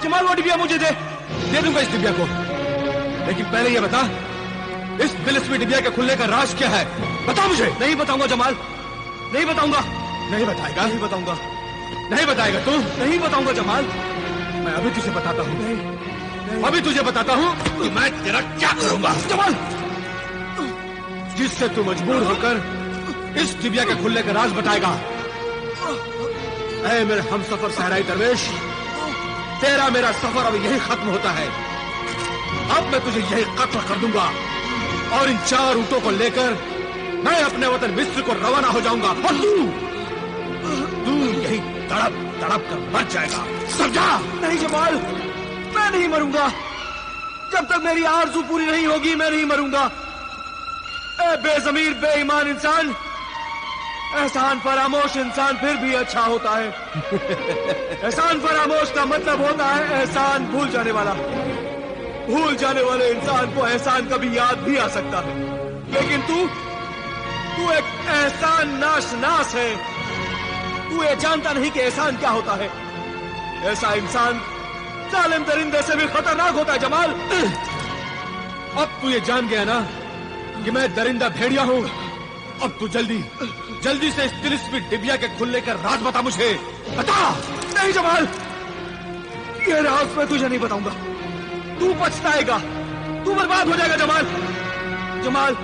जमाल वो डिबिया मुझे दे दूंगा इस डिबिया को, लेकिन पहले ये बता इस तिलिस्मी डिबिया के खुलने का राज क्या है, बता मुझे। नहीं बताऊंगा जमाल, नहीं बताऊंगा। नहीं बताएगा? नहीं बताऊंगा। नहीं बताएगा तू? नहीं बताऊंगा जमाल। मैं अभी तुझे बताता हूँ, अभी तुझे बताता हूँ कि मैं तेरा क्या करूंगा। जमाल, जिससे तू मजबूर होकर इस डिबिया के खुलने का राज बताएगा। ऐ मेरे हमसफर सहराई दरवेश, तेरा मेरा सफर अब यही खत्म होता है। अब मैं तुझे यही कत्ल कर दूंगा और इन 4 ऊँटों को लेकर मैं अपने वतन मिस्र को रवाना हो जाऊंगा और तू यही तड़प तड़प कर मर जाएगा, समझा? नहीं जमाल, मैं नहीं मरूंगा। जब तक मेरी आरज़ू पूरी नहीं होगी मैं नहीं मरूंगा। ए बेज़मीर बेईमान इंसान, एहसान फरामोश इंसान फिर भी अच्छा होता है। एहसान फरामोश का मतलब होता है एहसान भूल जाने वाला। भूल जाने वाले इंसान को एहसान कभी याद भी आ सकता है, लेकिन तू एक एहसान नाश है। तू ये जानता नहीं कि एहसान क्या होता है। ऐसा इंसान जालिम दरिंदे से भी खतरनाक होता है जमाल। अब तू ये जान गया ना कि मैं दरिंदा भेड़िया हूँ। अब तू जल्दी से इस तिलिस्मी डिबिया के खुलने का राज बता मुझे, बता। नहीं जमाल, ये राज मैं तुझे नहीं बताऊंगा। तू पछताएगा, तू बर्बाद हो जाएगा जमाल। जमाल,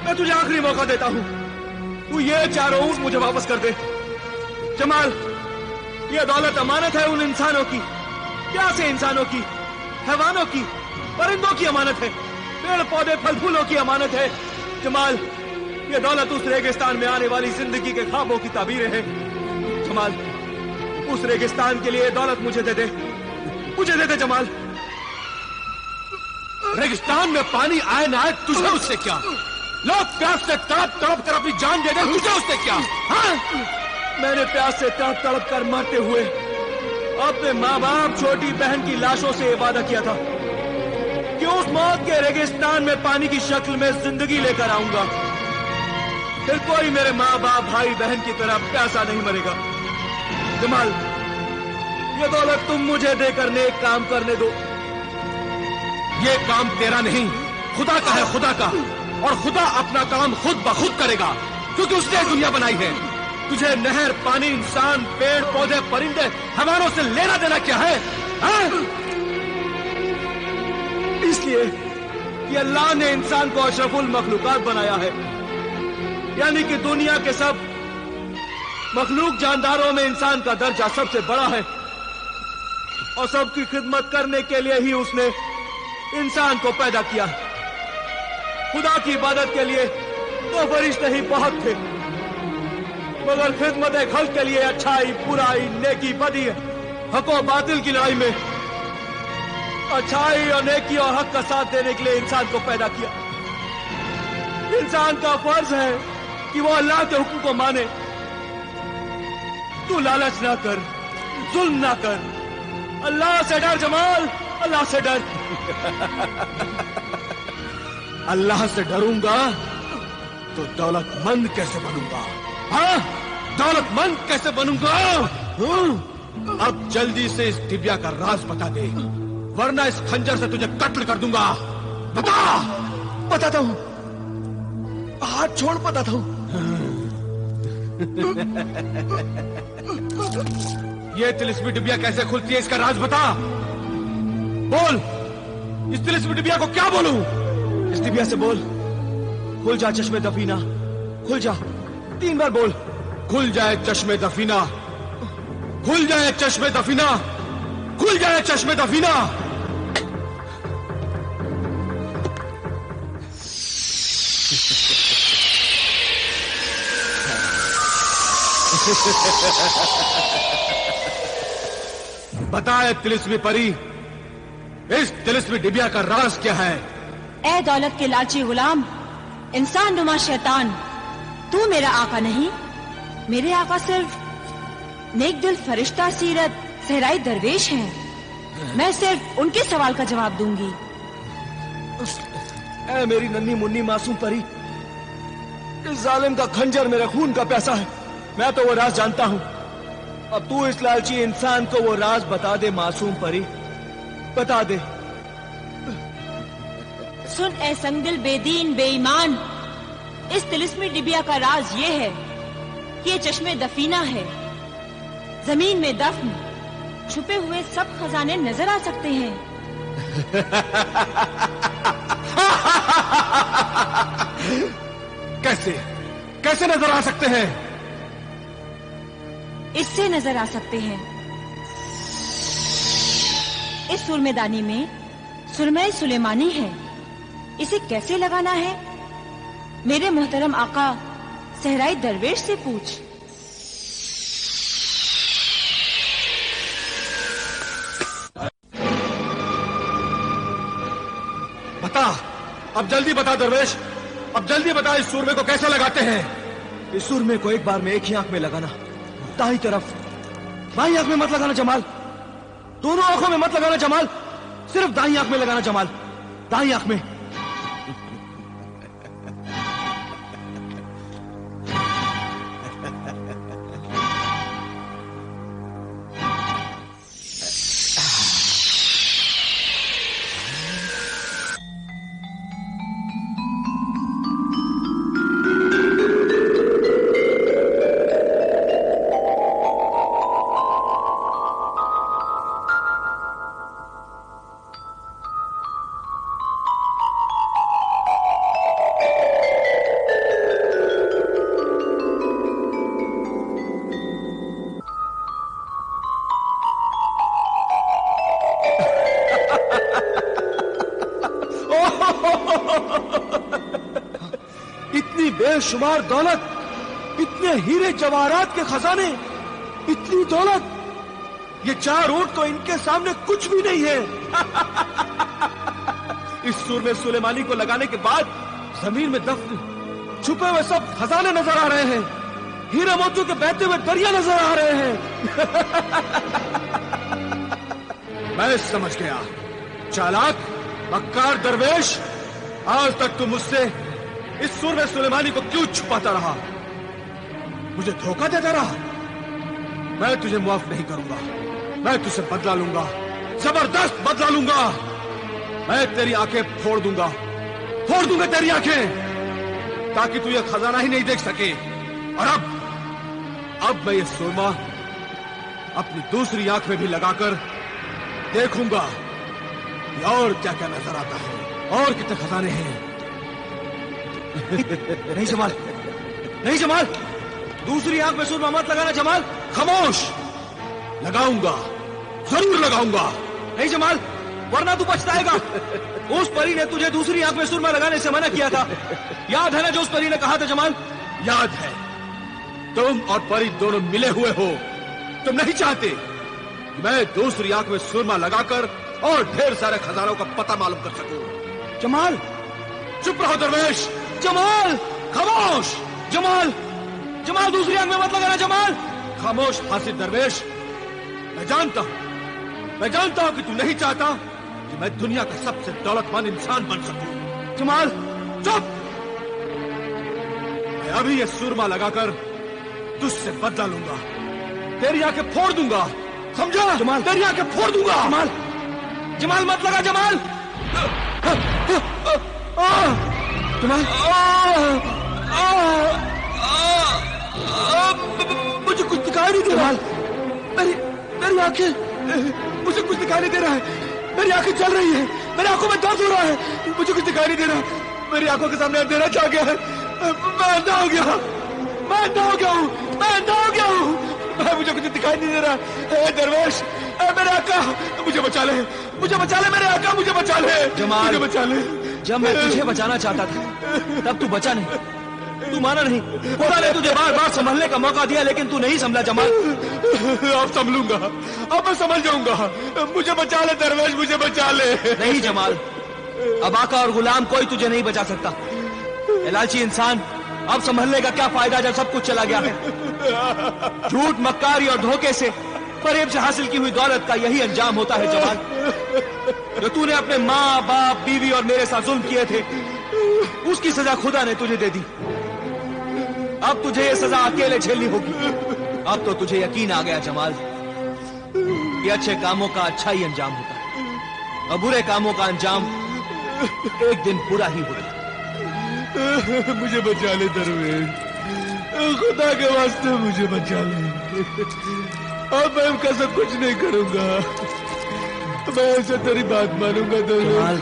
मैं तुझे आखिरी मौका देता हूँ, तू ये 4 ऊँट मुझे वापस कर दे। जमाल, ये दौलत अमानत है उन इंसानों की, प्यासे इंसानों की, हैवानों की, परिंदों की अमानत है, पेड़ पौधे फल फूलों की अमानत है। जमाल, ये दौलत उस रेगिस्तान में आने वाली जिंदगी के ख्वाबों की ताबीरें हैं। जमाल, उस रेगिस्तान के लिए दौलत मुझे दे दे, मुझे दे दे जमाल। रेगिस्तान में पानी आए ना आए तुझे उससे क्या? लोग प्यास से तड़प तड़प कर अपनी जान दे दे, तुझे उससे क्या? हाँ? मैंने प्यास से तड़प तड़प कर मरते हुए अपने माँ बाप छोटी बहन की लाशों से वादा किया था कि उस मौत के रेगिस्तान में पानी की शक्ल में जिंदगी लेकर आऊंगा। फिर कोई मेरे माँ बाप भाई बहन की तरह प्यासा नहीं मरेगा। जमाल, ये दौलत तुम मुझे देकर नेक काम करने दो। ये काम तेरा नहीं, खुदा का है, खुदा का। और खुदा अपना काम खुद ब खुद करेगा, क्योंकि उसने दुनिया बनाई है। तुझे नहर, पानी, इंसान, पेड़ पौधे, परिंदे, हमारों से लेना देना क्या है? इसलिए कि अल्लाह ने इंसान को अशरफुल मखलूकात बनाया है, यानी कि दुनिया के सब मखलूक जानदारों में इंसान का दर्जा सबसे बड़ा है। और सबकी खिदमत करने के लिए ही उसने इंसान को पैदा किया। खुदा की इबादत के लिए तो फरिश्ते ही बहुत थे, मगर खिदमत खल्क के लिए अच्छाई, बुराई, नेकी, बदी, हक और बातिल की लड़ाई में अच्छाई और नेकी और हक का साथ देने के लिए इंसान को पैदा किया। इंसान का फर्ज है कि वो अल्लाह के हुक्म को माने। तू लालच ना कर, जुल्म ना कर, अल्लाह से डर जमाल, اللہ سے ڈر. اللہ سے ڈروں گا تو دولت مند کیسے بنوں گا؟ ہاں، دولت مند کیسے بنوں گا؟ اب جلدی سے اس ڈبیا کا راز بتا دے، ورنہ اس خنجر سے تجھے قتل کر دوں گا. بتا. بتاتا ہوں، ہاتھ چھوڑ بتاتا ہوں. یہ تلسمی ڈبیا کیسے کھلتی ہے، اس کا راز بتا. بول، اس تلسمی ڈبیا کو کیا بولوں؟ اس ڈبیا سے بول، کھل جا چشمے دفینہ، کھل جا. 3 بار بول. کھل جائے چشمے دفینہ، کھل جائے چشمے دفینہ، کھل جائے چشمے دفینہ. بتائے تلسمی پری، اس تلسمی ڈبیا کا راز کیا ہے؟ اے دولت کے لالچی غلام، انسان نما شیطان، تو میرا آقا نہیں. میرے آقا صرف نیک دل فرشتہ سیرت صحرائی درویش ہیں. میں صرف ان کے سوال کا جواب دوں گی. اے میری ننھی منی معصوم پری، اس ظالم کا خنجر میرے خون کا پیاسا ہے. میں تو وہ راز جانتا ہوں. اب تو اس لالچی انسان کو وہ راز بتا دے معصوم پری، بتا دے. سن اے سنگدل بے دین بے ایمان، اس تلسمی ڈبیا کا راز یہ ہے کہ یہ چشمے دفینہ ہے. زمین میں دفن چھپے ہوئے سب خزانے نظر آ سکتے ہیں. کیسے نظر آ سکتے ہیں؟ اس سے نظر آ سکتے ہیں. اس سرمے دانی میں سرمہ سلیمانی ہے. اسے کیسے لگانا ہے میرے محترم آقا صحرائی درویش سے پوچھ. بتا، اب جلدی بتا درویش، اب جلدی بتا اس سورمے کو کیسے لگاتے ہیں؟ اس سورمے کو ایک بار میں ایک ہی آنکھ میں لگانا، دائیں طرف. بائیں آنکھ میں مت لگانا جمال، دونوں آنکھوں میں مت لگانا جمال، صرف دائیں آنکھ میں لگانا جمال، دائیں آنکھ میں. اتنی بے شمار دولت، اتنے ہیرے جواہرات کے خزانے، اتنی دولت، یہ 4 اونٹ تو ان کے سامنے کچھ بھی نہیں ہے. اس سورمے سلیمانی کو لگانے کے بعد زمین میں دفن چھپے ہوئے سب خزانے نظر آ رہے ہیں، ہیرے موتیوں کے بہتے ہوئے دریا نظر آ رہے ہیں. میں سمجھ گیا. چالاک مکار درویش، آج تک تم مجھ سے اس سورمے سلیمانی کو کیوں چھپاتا رہا؟ مجھے دھوکہ دیتا رہا. میں تجھے معاف نہیں کروں گا. میں تجھ سے بدلہ لوں گا، زبردست بدلہ لوں گا. میں تیری آنکھیں پھوڑ دوں گا تیری آنکھیں، تاکہ تو یہ خزانہ ہی نہیں دیکھ سکے. اور اب میں یہ سرما اپنی دوسری آنکھ میں بھی لگا کر دیکھوں گا کہ اور کیا کیا نظر آتا ہے، اور کتنے خزانے ہیں. نہیں جمال، نہیں جمال، دوسری آنکھ میں سرما مت لگانا جمال. خاموش. لگاؤں گا، ضرور لگاؤں گا. نہیں جمال، ورنہ تو پچھتائے گا. اس پری نے تجھے دوسری آنکھ میں سرما لگانے سے منع کیا تھا. یاد ہے نا جو اس پری نے کہا تھا جمال؟ یاد ہے. تم اور پری دونوں ملے ہوئے ہو. تم نہیں چاہتے کہ میں دوسری آنکھ میں سرما لگا کر اور ڈھیر سارے خزانوں کا پتہ معلوم کر سکوں. جمال، چپ رہو درویش. جمال، خاموش. جمال، جمال، دوسری آنکھ میں مت لگانا جمال. خاموش حاسد درویش. میں جانتا ہوں کہ تو نہیں چاہتا कि मैं दुनिया का सबसे दौलतमंद इंसान बन सकूं। जमाल चुप! मैं अभी ये सुरमा लगाकर तुझसे बदला लूंगा, तेरी आंखें फोड़ दूंगा, समझा? जमाल, तेरी आंखें फोड़ दूंगा। जमाल, जमाल मत लगा जमाल। जमाल, मुझे कुछ दिखाई नहीं दे रहा। मेरी आंखें, मुझे कुछ दिखाई नहीं दे रहा है। मेरी आंखें जल रही है, मेरी आंखों में दर्द हो रहा है, मुझे कुछ दिखाई नहीं दे रहा। मेरी आंखों के सामने अंधेरा छा गया है। मैं अंधा हो गया, मैं अंधा हो गया हूँ, मैं अंधा हो गया हूँ। मुझे कुछ दिखाई नहीं दे रहा। दरवेश, मेरे आका, मुझे बचा ले, मुझे बचा ले मेरे आका, मुझे बचा ले। जमाल, मुझे बचा ले। जब मैं तुझे बचाना चाहता था तब तू बचा नहीं, तू माना नहीं। खुदा ने तुझे बार बार संभलने का मौका दिया लेकिन तू नहीं संभला जमाल। अब संभलूंगा, अब मैं संभल जाऊंगा। मुझे बचा ले दरवेश, मुझे बचा ले। नहीं जमाल, अब आका और गुलाम कोई तुझे नहीं बचा सकता। ए लालची इंसान, अब संभलने का क्या फायदा जब सब कुछ चला गया है। झूठ, मक्कारी और धोखे से, फरेब से हासिल की हुई दौलत का यही अंजाम होता है जमाल। जो तूने अपने माँ बाप, बीवी और मेरे साथ जुल्म किए थे, उसकी सजा खुदा ने तुझे दे दी। अब तुझे ये सजा अकेले झेलनी होगी। अब तो तुझे यकीन आ गया जमाल कि अच्छे कामों का अच्छा ही अंजाम होता है और बुरे कामों का अंजाम एक दिन बुरा ही होता है। मुझे बचा ले दरवेश, खुदा के वास्ते मुझे बचा ले। अब मैं कैसे कुछ नहीं करूंगा, मैं ऐसे तेरी बात मानूंगा दरवेश। जमाल,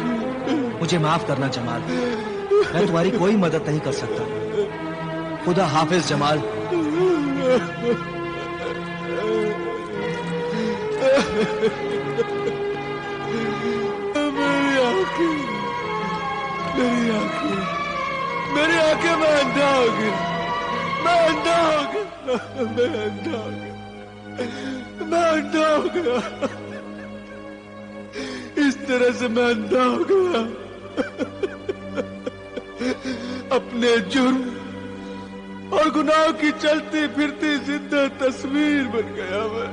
मुझे माफ करना जमाल, मैं तुम्हारी कोई मदद नहीं कर सकता। खुदा हाफिज जमाल। मेरी आंखें, मेरी आंखें, मेरी आंखें, मैं अंधा हो गया, मैं अंधा हो गया, मैं अंधा हो गया, मैं अंधा हो गया। इस तरह से मैं अंधा हो गया। अपने जुर्म और गुनाह की चलती फिरती जिंदा तस्वीर बन गया मैं।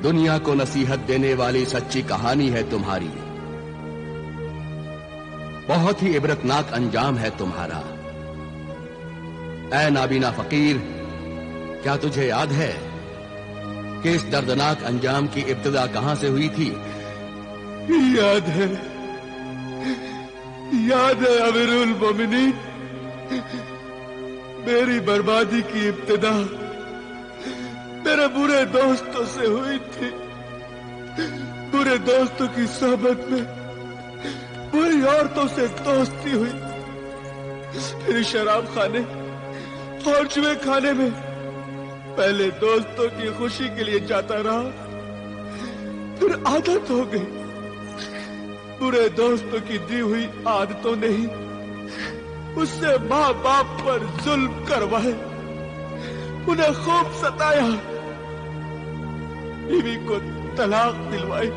दुनिया को नसीहत देने वाली सच्ची कहानी है तुम्हारी। बहुत ही इबरतनाक अंजाम है तुम्हारा। ऐ नाबीना फकीर, क्या तुझे याद है कि इस दर्दनाक अंजाम की इब्तिदा कहां से हुई थी? याद है, याद है अमीरुल मोमिनीन। मेरी बर्बादी की इब्तिदा मेरे बुरे दोस्तों से हुई थी। बुरे दोस्तों की सोहबत में बुरी औरतों से दोस्ती हुई। फिर शराब खाने और जुए खाने में पहले दोस्तों की खुशी के लिए जाता रहा, फिर आदत हो गई। बुरे दोस्तों की दी हुई आदतों ने ही उससे माँ बाप पर जुल्म करवाए, उन्हें खूब सताया, बीवी को तलाक दिलवाई।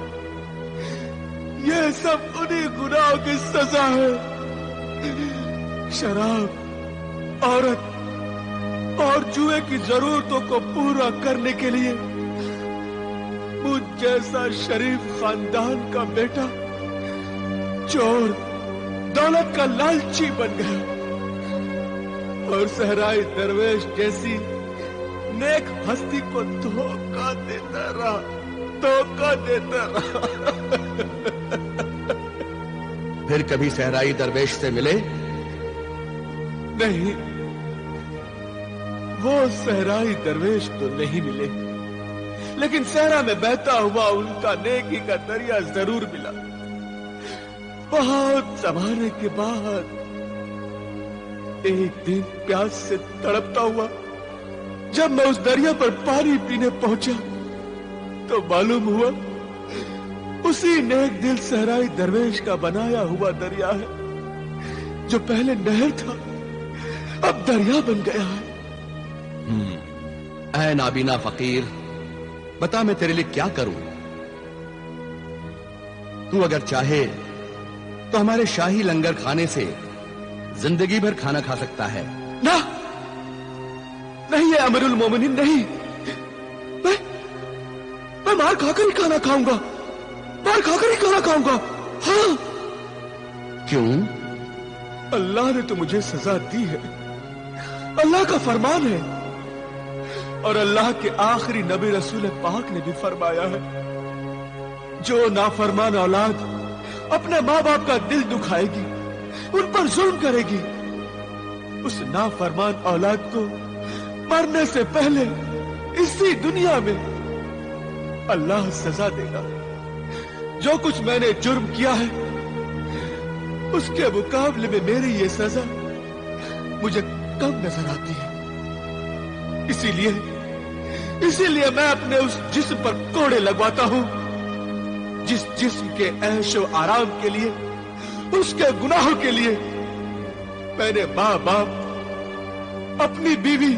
ये सब उन्हीं गुनाहों की सजा है। शराब, औरत और जुए की जरूरतों को पूरा करने के लिए मुझ जैसा शरीफ खानदान का बेटा चोर, दौलत का लालची बन गया और सहराई दरवेश जैसी नेक हस्ती को धोखा देता रहा, धोखा देता रहा। फिर कभी सहराई दरवेश से मिले? नहीं, वो सहराई दरवेश तो नहीं मिले, लेकिन सहरा में बहता हुआ उनका नेकी का दरिया जरूर मिला। बहुत जमाने के बाद एक दिन प्यास से तड़पता हुआ जब मैं उस दरिया पर पानी पीने पहुंचा तो मालूम हुआ उसी नेक दिल सहराई दरवेश का बनाया हुआ दरिया है। जो पहले नहर था अब दरिया बन गया है। ऐ नाबीना फकीर, बता मैं तेरे लिए क्या करूं? तू अगर चाहे तो हमारे शाही लंगर खाने से जिंदगी भर खाना खा सकता है। ना, नहीं है अमीरुल मोमिनीन, नहीं। मैं मार खाकर ही खाना खाऊंगा। मार खाकर ही खाना खाऊंगा। हाँ, क्यों? अल्लाह ने तो मुझे सजा दी है, अल्लाह का फरमान है, और अल्लाह के आखिरी नबी रसूल पाक ने भी फरमाया है, जो नाफरमान औलाद अपने माँ बाप का दिल दुखाएगी, उन पर जुल्म करेगी, उस नाफरमान औलाद को मरने से पहले इसी दुनिया में अल्लाह सजा देगा। जो कुछ मैंने जुर्म किया है उसके मुकाबले में मेरी ये सजा मुझे कम नजर आती है। इसीलिए मैं अपने उस जिस्म पर कोड़े लगवाता हूं जिस जिस्म के ऐशो आराम के लिए, उसके गुनाहों के लिए मैंने माँ बाप, अपनी बीवी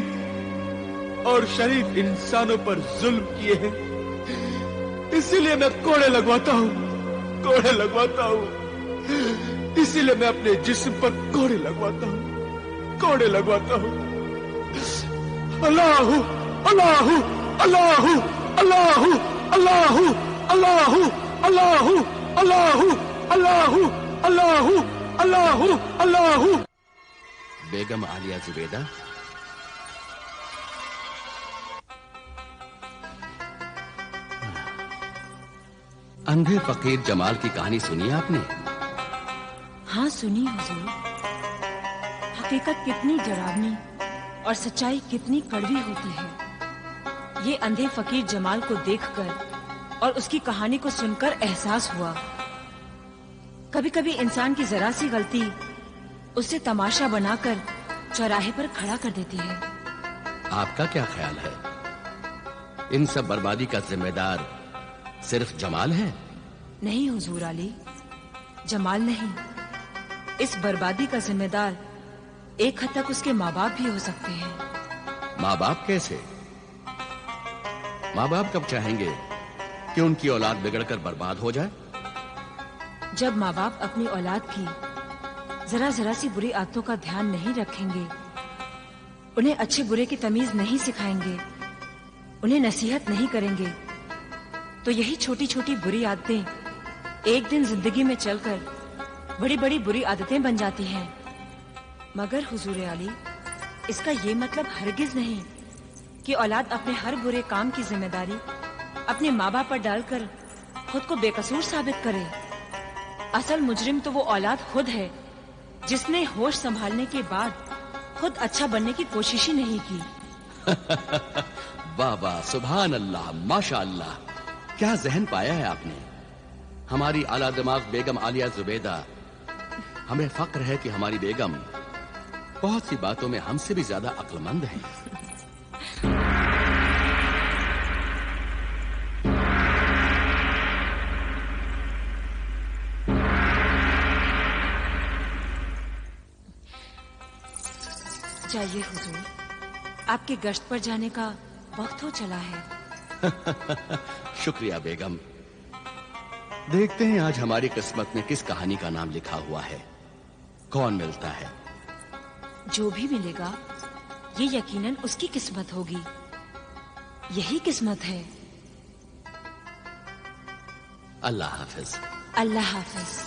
और शरीफ इंसानों पर जुल्म किए हैं। इसीलिए मैं कोड़े लगवाता हूं। इसीलिए मैं अपने जिस्म पर कोड़े लगवाता हूं। अल्लाहु अल्लाहु अल्लाहु अल्लाहु अल्लाहु अल्लाहु अल्लाहु अल्लाहु अल्लाहु अल्लाहु अल्लाहु अल्लाहु। बेगम आलिया जुबैदा, अंधे फकीर जमाल की कहानी सुनी आपने? हाँ सुनी हुजूर। हकीकत कितनी डरावनी और सच्चाई कितनी कड़वी होती है, ये अंधे फकीर जमाल को देखकर और उसकी कहानी को सुनकर एहसास हुआ। कभी कभी इंसान की जरा सी गलती उसे तमाशा बनाकर चौराहे पर खड़ा कर देती है। आपका क्या ख्याल है? इन सब बर्बादी का जिम्मेदार सिर्फ जमाल है? नहीं हुजूर आली, जमाल नहीं। इस बर्बादी का जिम्मेदार एक हद तक उसके माँ बाप भी हो सकते हैं। माँ बाप कैसे? माँ बाप कब चाहेंगे कि उनकी औलाद बिगड़कर बर्बाद हो जाए? जब माँ बाप अपनी औलाद की जरा जरा सी बुरी आदतों का ध्यान नहीं रखेंगे, उन्हें अच्छे बुरे की तमीज नहीं सिखाएंगे, उन्हें नसीहत नहीं करेंगे, तो यही छोटी छोटी बुरी आदतें एक दिन जिंदगी में चलकर बड़ी बड़ी बुरी आदतें बन जाती हैं। मगर हुजूर आली, इसका ये मतलब हरगिज नहीं कि औलाद अपने हर बुरे काम की जिम्मेदारी अपने माँ बाप पर डालकर खुद को बेकसूर साबित करे। असल मुजरिम तो वो औलाद खुद है जिसने होश संभालने के बाद खुद अच्छा बनने की कोशिश ही नहीं की। वाह वाह, सुभान अल्लाह, माशा अल्लाह, क्या जहन पाया है आपने। हमारी आला दिमाग बेगम आलिया जुबैदा, हमें फक्र है कि हमारी बेगम बहुत सी बातों में हमसे भी ज्यादा अक्लमंद है। जाइए हुजूर, आपके गश्त पर जाने का वक्त हो चला है। शुक्रिया बेगम। देखते हैं आज हमारी किस्मत में किस कहानी का नाम लिखा हुआ है, कौन मिलता है। जो भी मिलेगा ये यकीनन उसकी किस्मत होगी। यही किस्मत है। अल्लाह हाफिज। अल्लाह हाफिज।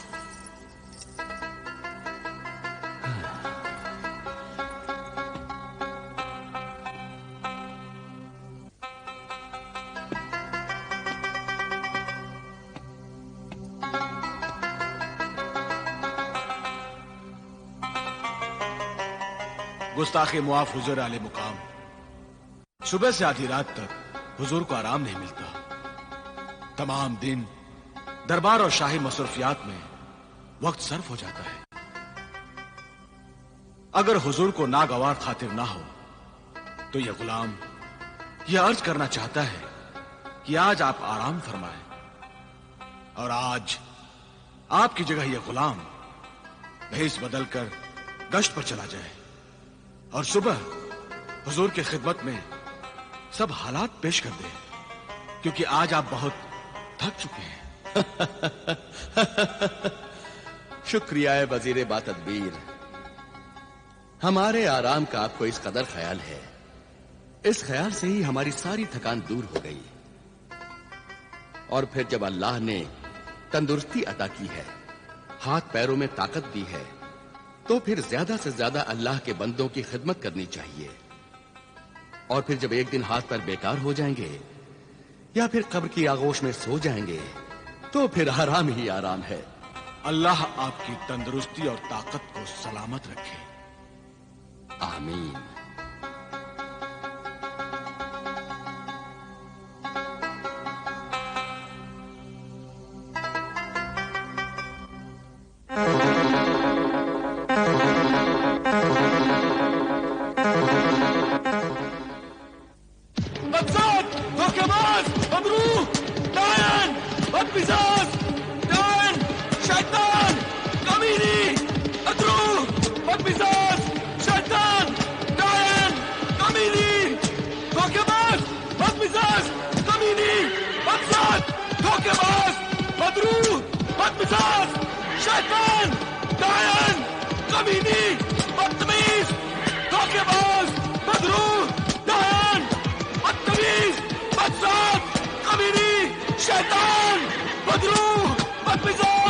गुस्ताखे मुआफ हुजूर आले मुकाम, सुबह से आधी रात तक हुजूर को आराम नहीं मिलता। तमाम दिन दरबार और शाही मसरूफियात में वक्त सर्फ हो जाता है। अगर हुजूर को नागवार खातिर ना हो तो यह गुलाम यह अर्ज करना चाहता है कि आज आप आराम फरमाएं, और आज आपकी जगह यह गुलाम भेस बदलकर गश्त पर चला जाए और सुबह हुजूर की खिदमत में सब हालात पेश कर दे, क्योंकि आज आप बहुत थक चुके हैं। शुक्रिया है वजीर बातदबीर, हमारे आराम का आपको इस कदर ख्याल है। इस ख्याल से ही हमारी सारी थकान दूर हो गई। और फिर जब अल्लाह ने तंदुरुस्ती अता की है, हाथ पैरों में ताकत दी है, तो फिर ज्यादा से ज्यादा अल्लाह के बंदों की खिदमत करनी चाहिए। और फिर जब एक दिन हाथ पैर बेकार हो जाएंगे या फिर कब्र की आगोश में सो जाएंगे तो फिर आराम ही आराम है। अल्लाह आपकी तंदुरुस्ती और ताकत को सलामत रखे। आमीन। शैतान, डायन, कमीनी, बदतमीज, धोखेबाज, मदरूह, डायन, बदतमीज, बदसात, कमीनी, शैतान, मदरूह, बदमिजाज।